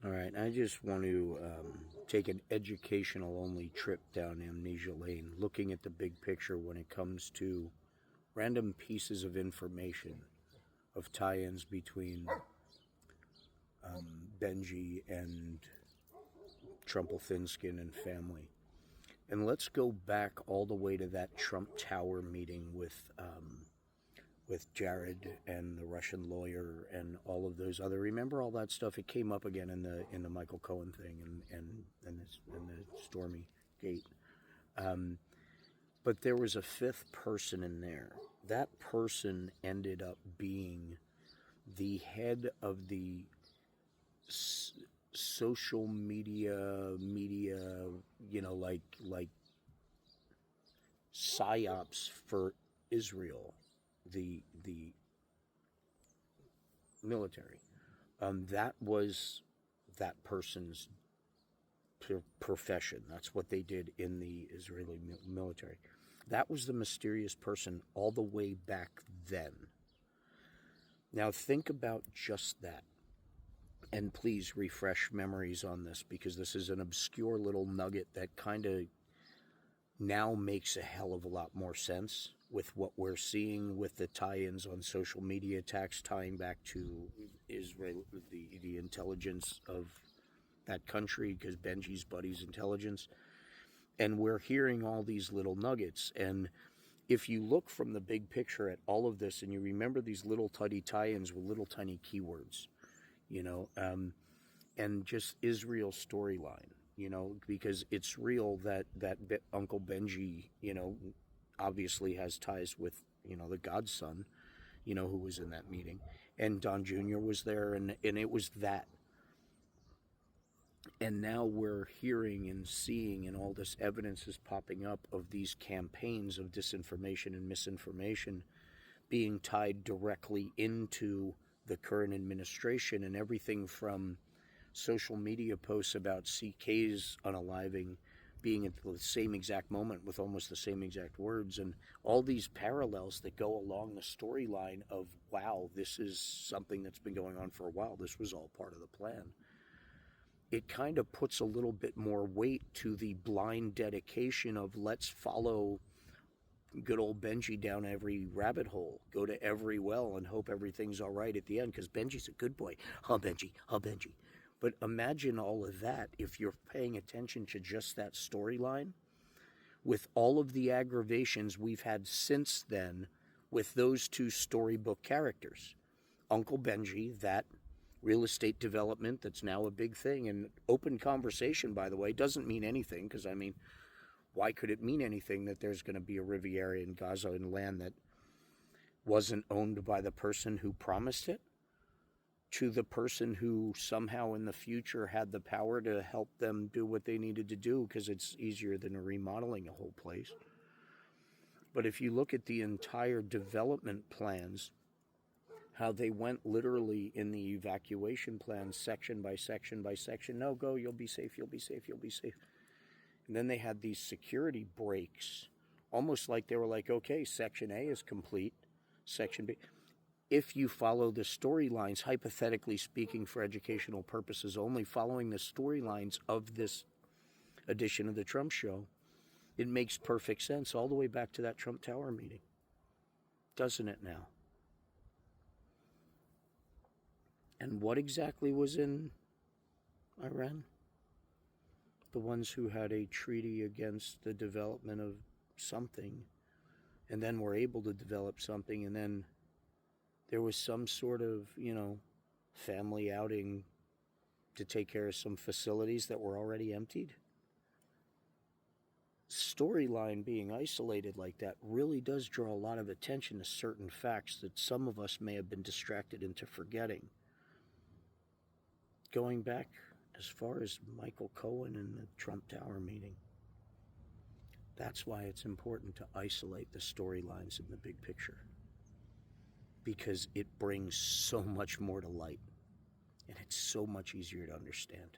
All right, I just want to take an educational-only trip down amnesia lane, looking at the big picture when it comes to random pieces of information, of tie-ins between Benji and Trumpelfinskin and family. And let's go back all the way to that Trump Tower meeting with Jared and the Russian lawyer and all of those other. Remember all that stuff? It came up again in the Michael Cohen thing and the Stormy Gate. But there was a fifth person in there. That person ended up being the head of the social media, like psyops for Israel, the military. That was that person's profession. That's what they did in the Israeli military. That was the mysterious person all the way back then. Now think about just that. And please refresh memories on this, because this is an obscure little nugget that kind of now makes a hell of a lot more sense with what we're seeing with the tie-ins on social media attacks tying back to Israel, the intelligence of that country, because Benji's buddy's intelligence. And we're hearing all these little nuggets. And if you look from the big picture at all of this and you remember these little tiny tie-ins with little tiny keywords, and just Israel's storyline, because it's real that Uncle Benji, obviously has ties with, the godson, who was in that meeting. And Don Jr. was there, and it was that. And now we're hearing and seeing, and all this evidence is popping up of these campaigns of disinformation and misinformation being tied directly into the current administration, and everything from social media posts about CK's unaliving being at the same exact moment with almost the same exact words, and all these parallels that go along the storyline of, wow, this is something that's been going on for a while. This was all part of the plan. It kind of puts a little bit more weight to the blind dedication of, let's follow good old Benji down every rabbit hole, go to every well and hope everything's all right at the end, because Benji's a good boy. Oh, Benji, oh, Benji. But imagine all of that if you're paying attention to just that storyline, with all of the aggravations we've had since then with those two storybook characters. Uncle Benji, that real estate development that's now a big thing, and open conversation, by the way, doesn't mean anything, because, why could it mean anything that there's going to be a Riviera in Gaza and land that wasn't owned by the person who promised it, to the person who somehow in the future had the power to help them do what they needed to do, because it's easier than remodeling a whole place. But if you look at the entire development plans, how they went literally in the evacuation plan, section by section by section. No, go, you'll be safe, you'll be safe, you'll be safe. And then they had these security breaks, almost like they were like, okay, section A is complete, section B. If you follow the storylines, hypothetically speaking, for educational purposes only, following the storylines of this edition of the Trump Show, it makes perfect sense all the way back to that Trump Tower meeting. Doesn't it now? And what exactly was in Iran? The ones who had a treaty against the development of something, and then were able to develop something, and then there was some sort of, family outing to take care of some facilities that were already emptied. Storyline being isolated like that really does draw a lot of attention to certain facts that some of us may have been distracted into forgetting. Going back as far as Michael Cohen and the Trump Tower meeting, that's why it's important to isolate the storylines in the big picture, because it brings so much more to light, and it's so much easier to understand.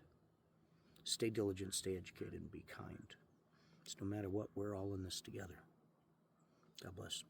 Stay diligent, stay educated, and be kind. It's no matter what, we're all in this together. God bless.